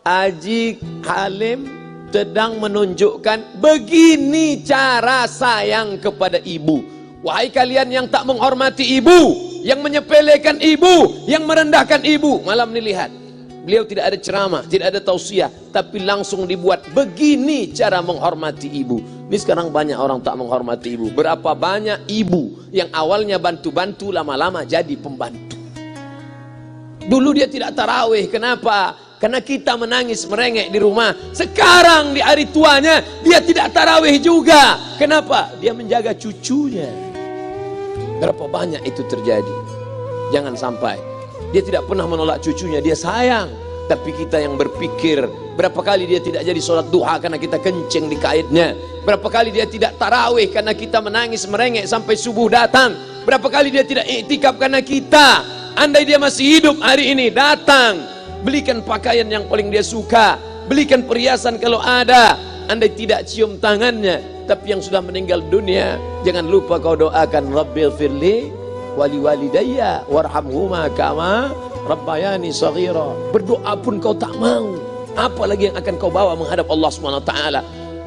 Haji Halim sedang menunjukkan begini cara sayang kepada ibu. Wahai kalian yang tak menghormati ibu, yang menyepelekan ibu, yang merendahkan ibu. Malam ini lihat, beliau tidak ada ceramah, tidak ada tausiah, tapi langsung dibuat begini cara menghormati ibu. Ini sekarang banyak orang tak menghormati ibu. Berapa banyak ibu yang awalnya bantu-bantu, lama-lama jadi pembantu. Dulu dia tidak tarawih, kenapa? Karena kita menangis merengek di rumah. Sekarang di hari tuanya dia tidak tarawih juga. Kenapa? Dia menjaga cucunya. Berapa banyak itu terjadi. Jangan sampai. Dia tidak pernah menolak cucunya, dia sayang. Tapi kita yang berpikir, berapa kali dia tidak jadi sholat duha karena kita kencing di kaitnya. Berapa kali dia tidak tarawih karena kita menangis merengek sampai subuh datang. Berapa kali dia tidak iktikaf karena kita. Andai dia masih hidup hari ini, datang, belikan pakaian yang paling dia suka, belikan perhiasan kalau ada. Andai tidak cium tangannya, tapi yang sudah meninggal dunia, jangan lupa kau doakan, Rabbil firli wali walidayya warhamhuma kama rabbayani saghira. Berdoa pun kau tak mau, apalagi yang akan kau bawa menghadap Allah SWT.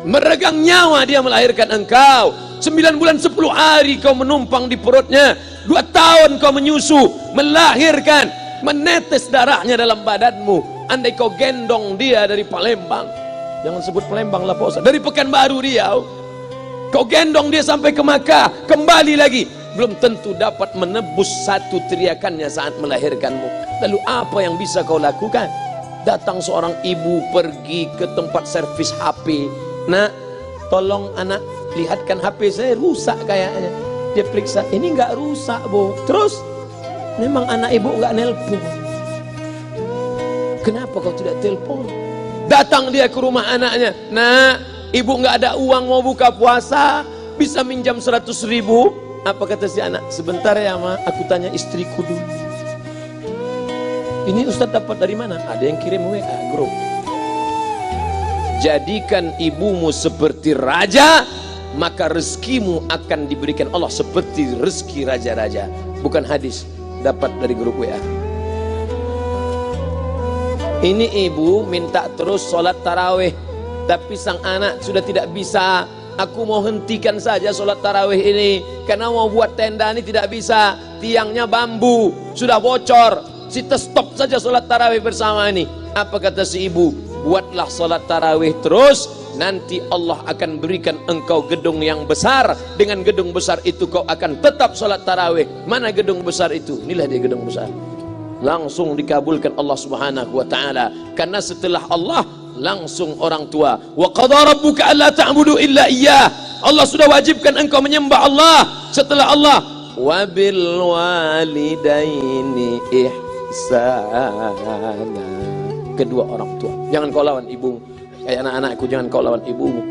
Meregang nyawa dia melahirkan engkau, 9 bulan 10 hari kau menumpang di perutnya, 2 tahun kau menyusu, melahirkan, menetes darahnya dalam badanmu. Andai kau gendong dia dari Palembang, jangan sebut Palembang lah Pak Ustaz, dari Pekanbaru Riau, kau gendong dia sampai ke Makkah, kembali lagi, belum tentu dapat menebus satu teriakannya saat melahirkanmu. Lalu apa yang bisa kau lakukan? Datang seorang ibu pergi ke tempat servis HP. Nak, tolong anak lihatkan HP saya rusak kayaknya. Dia periksa, ini nggak rusak bu. Terus memang anak ibu nggak nelpon. Kenapa kau tidak telepon? Datang dia ke rumah anaknya. Nah, ibu nggak ada uang mau buka puasa, bisa minjam 100.000. Apa kata si anak? Sebentar ya ma, aku tanya istriku dulu. Ini Ustadz dapat dari mana? Ada yang kirim WA grup. Jadikan ibumu seperti raja, maka rezekimu akan diberikan Allah seperti rezeki raja-raja. Bukan hadis, dapat dari grup WA. Ini ibu minta terus sholat tarawih, tapi sang anak sudah tidak bisa. Aku mau hentikan saja sholat tarawih ini, karena mau buat tenda ini tidak bisa, tiangnya bambu, sudah bocor. Kita stop saja sholat tarawih bersama ini. Apa kata si ibu? Buatlah sholat tarawih terus, nanti Allah akan berikan engkau gedung yang besar. Dengan gedung besar itu kau akan tetap sholat tarawih. Mana gedung besar itu? Inilah dia gedung besar. Langsung dikabulkan Allah Subhanahu wa ta'ala. Karena setelah Allah langsung orang tua. Wa qadha rabbuka alla ta'budu illa iyyah. Allah sudah wajibkan engkau menyembah Allah. Setelah Allah, wa bil walidaini ihsana. Kedua orang tua. Jangan kau lawan ibumu. Kayak anak-anakku, jangan kau lawan ibumu.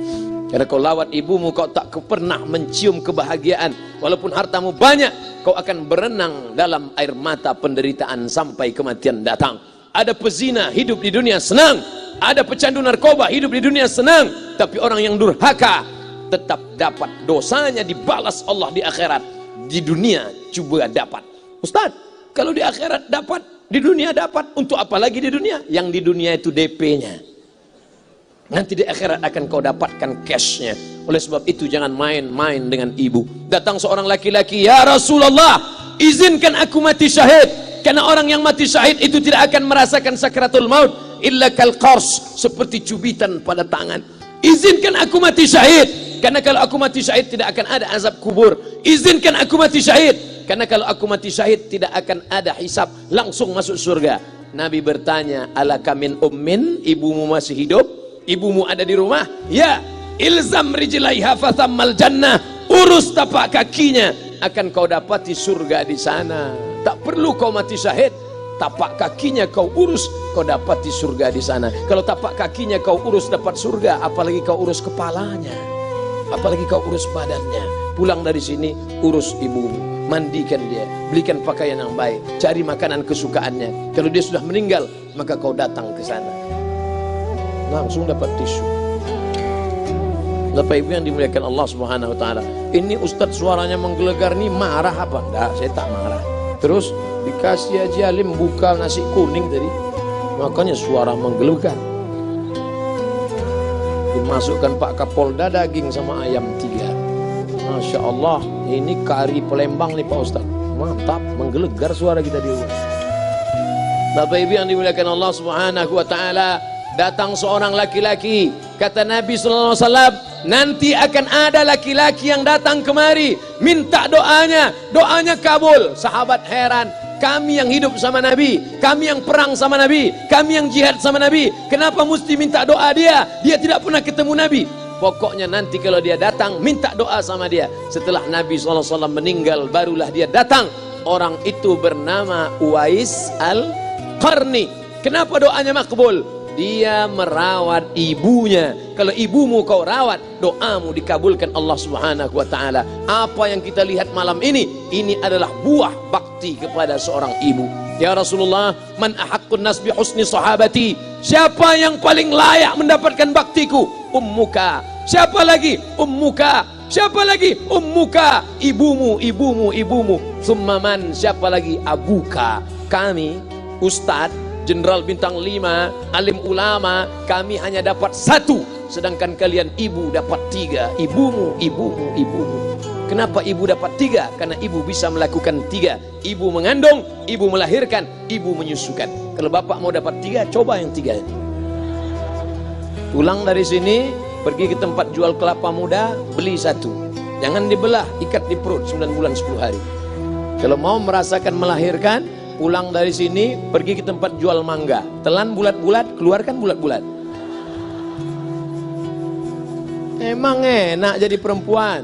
Karena kau lawan ibumu, kau tak pernah mencium kebahagiaan. Walaupun hartamu banyak, kau akan berenang dalam air mata penderitaan sampai kematian datang. Ada pezina hidup di dunia senang, ada pecandu narkoba hidup di dunia senang, tapi orang yang durhaka tetap dapat dosanya dibalas Allah di akhirat. Di dunia coba dapat. Ustaz, kalau di akhirat dapat, di dunia dapat, untuk apa lagi di dunia? Yang di dunia itu DP-nya. Nanti di akhirat akan kau dapatkan cash-nya. Oleh sebab itu jangan main-main dengan ibu. Datang seorang laki-laki, ya Rasulullah, izinkan aku mati syahid. Karena orang yang mati syahid itu tidak akan merasakan sakratul maut illa kal qars, seperti cubitan pada tangan. Izinkan aku mati syahid, karena kalau aku mati syahid tidak akan ada azab kubur. Izinkan aku mati syahid, karena kalau aku mati syahid tidak akan ada hisab, langsung masuk surga. Nabi bertanya, alaka min ummin, ibumu masih hidup? Ibumu ada di rumah? Ya. Ilzam rijlaiha fathammal jannah, urus tapak kakinya, akan kau dapati surga di sana. Tak perlu kau mati syahid, tapak kakinya kau urus, kau dapati surga di sana. Kalau tapak kakinya kau urus dapat surga, apalagi kau urus kepalanya, apalagi kau urus badannya. Pulang dari sini, urus ibumu, mandikan dia, belikan pakaian yang baik, cari makanan kesukaannya. Kalau dia sudah meninggal, maka kau datang ke sana, langsung dapat tisu. Bapak Ibu yang dimuliakan Allah Subhanahu wa taala. Ini Ustadz suaranya menggelegar nih, marah apa? Enggak, saya tak marah. Terus dikasih Haji Halim buka nasi kuning tadi, makanya suara menggelegar. Dimasukkan Pak Kapolda daging sama ayam 3. Masya Allah, ini kari Palembang nih Pak Ustaz. Mantap, menggelegar suara kita di rumah. Bapak Ibu yang dimuliakan Allah Subhanahu wa taala, datang seorang laki-laki, kata Nabi sallallahu alaihi wasallam, nanti akan ada laki-laki yang datang kemari minta doanya, doanya kabul. Sahabat heran, kami yang hidup sama Nabi, kami yang perang sama Nabi, kami yang jihad sama Nabi, kenapa mesti minta doa dia? Dia tidak pernah ketemu Nabi. Pokoknya nanti kalau dia datang, minta doa sama dia. Setelah Nabi SAW meninggal, barulah dia datang. Orang itu bernama Uwais Al-Qarni. Kenapa doanya makbul? Dia merawat ibunya. Kalau ibumu kau rawat, doamu dikabulkan Allah Subhanahu wa taala. Apa yang kita lihat malam ini adalah buah bakti kepada seorang ibu. Ya Rasulullah, man ahaqqun nas bi husni sahabati? Siapa yang paling layak mendapatkan baktiku? Ummuka. Siapa lagi? Ummuka. Siapa lagi? Ummuka. Ibumu, ibumu, ibumu. Summa man? Siapa lagi? Abuka. Kami, Ustadz, Jenderal Bintang 5, alim ulama, kami hanya dapat 1, sedangkan kalian ibu dapat 3. Ibumu, ibumu, ibumu. Kenapa ibu dapat 3? Karena ibu bisa melakukan 3. Ibu mengandung, ibu melahirkan, ibu menyusukan. Kalau bapak mau dapat 3, coba yang 3 ini. Pulang dari sini, pergi ke tempat jual kelapa muda, beli 1. Jangan dibelah, ikat di perut 9 bulan 10 hari. Kalau mau merasakan melahirkan, pulang dari sini, pergi ke tempat jual mangga. Telan bulat-bulat, keluarkan bulat-bulat. Emang enak jadi perempuan.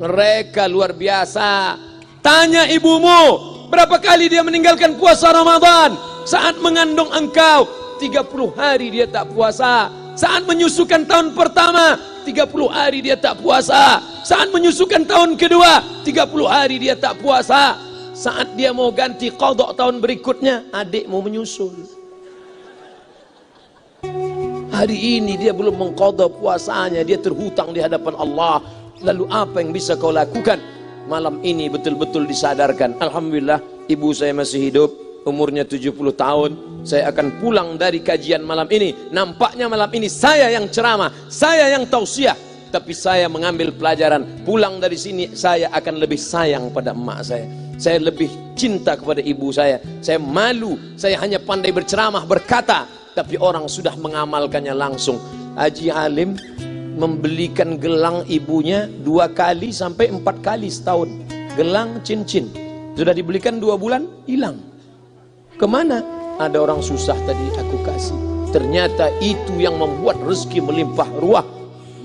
Mereka luar biasa. Tanya ibumu, berapa kali dia meninggalkan puasa Ramadan? Saat mengandung engkau, 30 hari dia tak puasa. Saat menyusukan tahun pertama, 30 hari dia tak puasa. Saat menyusukan tahun kedua, 30 hari dia tak puasa. Saat dia mau ganti qadha tahun berikutnya, adik mau menyusul. Hari ini dia belum mengqadha puasanya, dia terhutang di hadapan Allah. Lalu apa yang bisa kau lakukan? Malam ini betul-betul disadarkan. Alhamdulillah, ibu saya masih hidup, umurnya 70 tahun. Saya akan pulang dari kajian malam ini. Nampaknya malam ini saya yang ceramah, saya yang tausiah. Tapi saya mengambil pelajaran. Pulang dari sini saya akan lebih sayang pada emak saya. Saya lebih cinta kepada ibu saya. Saya malu, saya hanya pandai berceramah, berkata, tapi orang sudah mengamalkannya langsung. Haji Halim membelikan gelang ibunya 2 kali sampai 4 kali setahun. Gelang cincin. Sudah dibelikan 2 bulan, hilang. Kemana? Ada orang susah tadi aku kasih. Ternyata itu yang membuat rezeki melimpah ruah.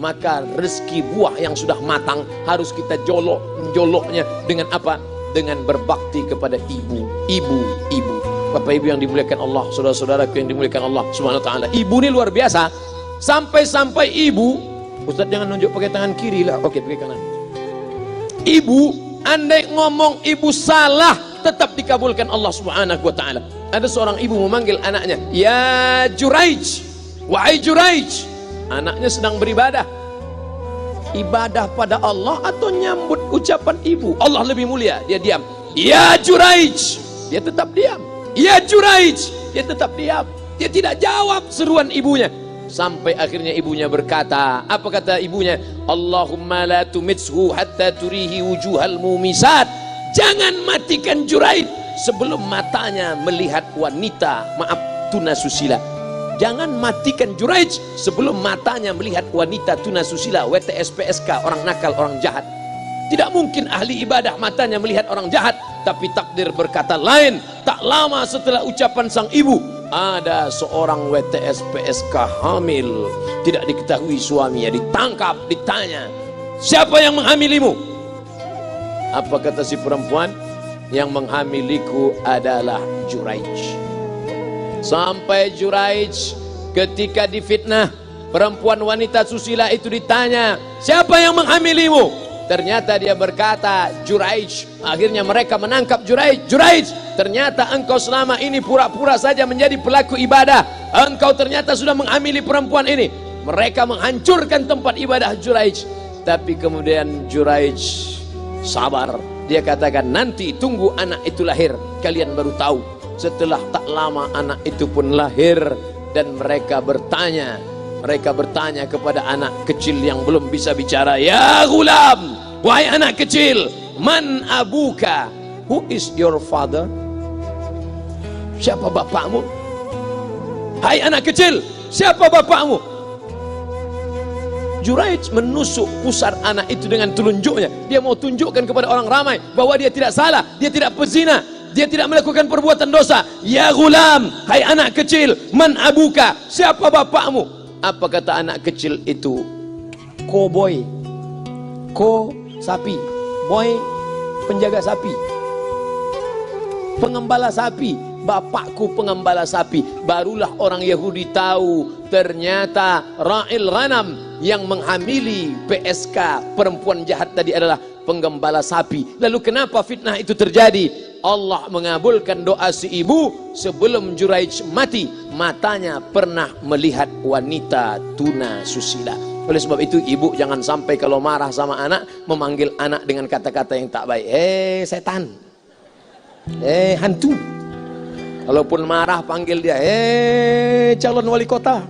Maka rezeki buah yang sudah matang harus kita joloknya dengan apa? Dengan berbakti kepada ibu. Bapak Ibu yang dimuliakan Allah, saudara-saudaraku yang dimuliakan Allah Subhanahu wa taala. Ibu ini luar biasa. Sampai-sampai ibu, Ustaz jangan nunjuk pakai tangan kiri lah. Oke, pakai kanan. Ibu, andai ngomong ibu salah, tetap dikabulkan Allah Subhanahu wa taala. Ada seorang ibu memanggil anaknya, "Ya Juraij, wahai Juraij." Anaknya sedang beribadah. Ibadah pada Allah atau nyambut ucapan ibu? Allah lebih mulia, dia diam. "Ya Juraij." Dia tetap diam. "Ya Juraij." Dia tetap diam. Dia tidak jawab seruan ibunya. Sampai akhirnya ibunya berkata, apa kata ibunya? "Allahumma la tumitshu hatta turihi wujuhal mumisat." Jangan matikan Juraij sebelum matanya melihat wanita, maaf, tunasusila. Jangan matikan Juraij sebelum matanya melihat wanita tunasusila, WTS PSK, orang nakal, orang jahat. Tidak mungkin ahli ibadah matanya melihat orang jahat. Tapi takdir berkata lain. Tak lama setelah ucapan sang ibu, ada seorang WTS PSK hamil, tidak diketahui suaminya, ditangkap, ditanya, "Siapa yang menghamilimu?" Apa kata si perempuan? "Yang menghamiliku adalah Juraij." Sampai Juraij ketika difitnah, perempuan wanita susila itu ditanya, "Siapa yang menghamilimu?" Ternyata dia berkata, "Juraij." Akhirnya mereka menangkap Juraij. "Juraij, ternyata engkau selama ini pura-pura saja menjadi pelaku ibadah. Engkau ternyata sudah menghamili perempuan ini." Mereka menghancurkan tempat ibadah Juraij. Tapi kemudian Juraij sabar. Dia katakan, "Nanti tunggu anak itu lahir, kalian baru tahu." Setelah tak lama anak itu pun lahir dan mereka bertanya, Mereka bertanya kepada anak kecil yang belum bisa bicara, ya gulam, wahai anak kecil, man abuka, who is your father? Siapa bapakmu? Hai anak kecil, siapa bapakmu? Juraij menusuk pusar anak itu dengan telunjuknya. Dia mau tunjukkan kepada orang ramai bahwa dia tidak salah, dia tidak pezina, dia tidak melakukan perbuatan dosa. Ya gulam, hai anak kecil, man abuka, siapa bapakmu? Apa kata anak kecil itu? Cowboy, ko sapi, boy penjaga sapi, pengembala sapi, bapakku pengembala sapi. Barulah orang Yahudi tahu ternyata ra'il ghanam yang menghamili PSK perempuan jahat tadi adalah penggembala sapi. Lalu kenapa fitnah itu terjadi? Allah mengabulkan doa si ibu sebelum Juraij mati. Matanya pernah melihat wanita tuna susila. Oleh sebab itu ibu jangan sampai kalau marah sama anak memanggil anak dengan kata-kata yang tak baik. Setan, hantu. Kalaupun marah panggil dia, calon wali kota.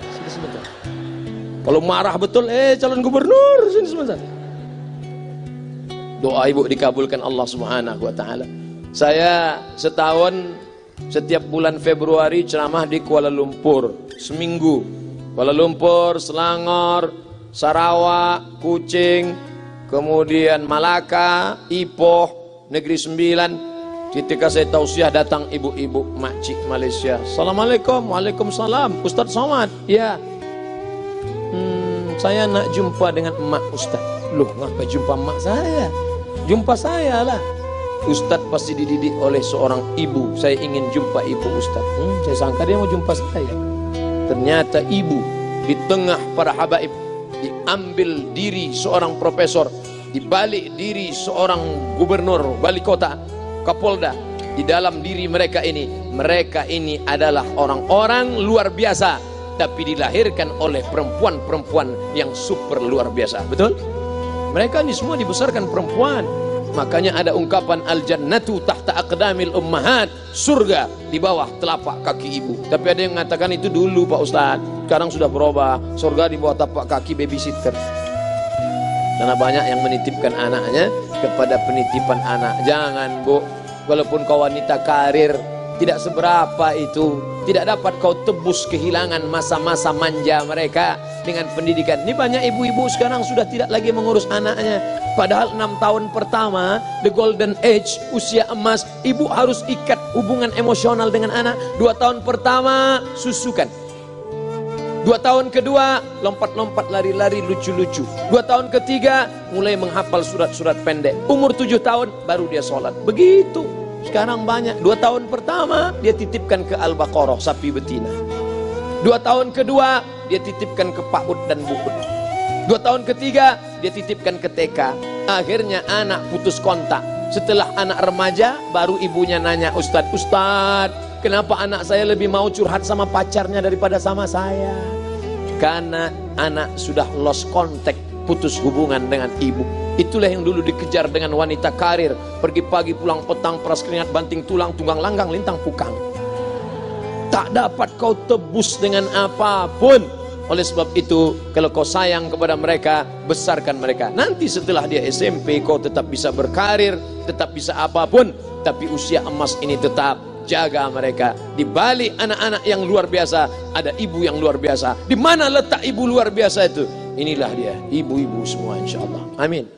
Sini sebentar. Kalau marah betul, calon gubernur. Sini sebentar. Doa ibu dikabulkan Allah Subhanahu wa taala. Saya setahun setiap bulan Februari ceramah di Kuala Lumpur seminggu. Kuala Lumpur, Selangor, Sarawak, Kuching, kemudian Malaka, Ipoh, Negeri Sembilan. Ketika saya tausiah datang ibu-ibu makcik Malaysia. Assalamualaikum. Waalaikumsalam. Ustaz Somad. Ya. Saya nak jumpa dengan emak Ustaz. Loh, ngapa jumpa emak saya? Jumpa saya lah. Ustaz pasti dididik oleh seorang ibu. Saya ingin jumpa ibu Ustaz. Saya sangka dia mau jumpa saya. Ternyata ibu di tengah para habaib, diambil diri seorang profesor, dibalik diri seorang gubernur, wali kota, kapolda. Di dalam diri mereka ini adalah orang-orang luar biasa, tapi dilahirkan oleh perempuan-perempuan yang super luar biasa. Betul? Mereka ini semua dibesarkan perempuan. Makanya ada ungkapan al-jannatu tahta aqdamil ummahat, surga di bawah telapak kaki ibu. Tapi ada yang mengatakan itu dulu Pak Ustadz, sekarang sudah berubah, surga di bawah telapak kaki babysitter. Karena banyak yang menitipkan anaknya kepada penitipan anak. Jangan Bu, walaupun kau wanita karir, tidak seberapa itu, tidak dapat kau tebus kehilangan masa-masa manja mereka dengan pendidikan. Ini banyak ibu-ibu sekarang sudah tidak lagi mengurus anaknya. Padahal 6 tahun pertama, the golden age, usia emas, ibu harus ikat hubungan emosional dengan anak. 2 tahun pertama, susukan. 2 tahun kedua, lompat-lompat, lari-lari, lucu-lucu. 2 tahun ketiga, mulai menghafal surat-surat pendek. Umur 7 tahun, baru dia sholat. Begitu. Sekarang banyak. 2 tahun pertama, dia titipkan ke Al-Baqarah, sapi betina. 2 tahun kedua, dia titipkan ke PAUD dan BUUD. 2 tahun ketiga, dia titipkan ke TK. Akhirnya anak putus kontak. Setelah anak remaja, baru ibunya nanya, Ustadz, kenapa anak saya lebih mau curhat sama pacarnya daripada sama saya? Karena anak sudah lost contact, putus hubungan dengan ibu. Itulah yang dulu dikejar dengan wanita karir. Pergi pagi, pulang petang, peras keringat, banting tulang, tunggang langgang, lintang pukang. Tak dapat kau tebus dengan apapun. Oleh sebab itu, kalau kau sayang kepada mereka, besarkan mereka. Nanti setelah dia SMP, kau tetap bisa berkarir, tetap bisa apapun. Tapi usia emas ini tetap jaga mereka. Di balik anak-anak yang luar biasa, ada ibu yang luar biasa. Di mana letak ibu luar biasa itu? Inilah dia, ibu-ibu semua insya Allah. Amin.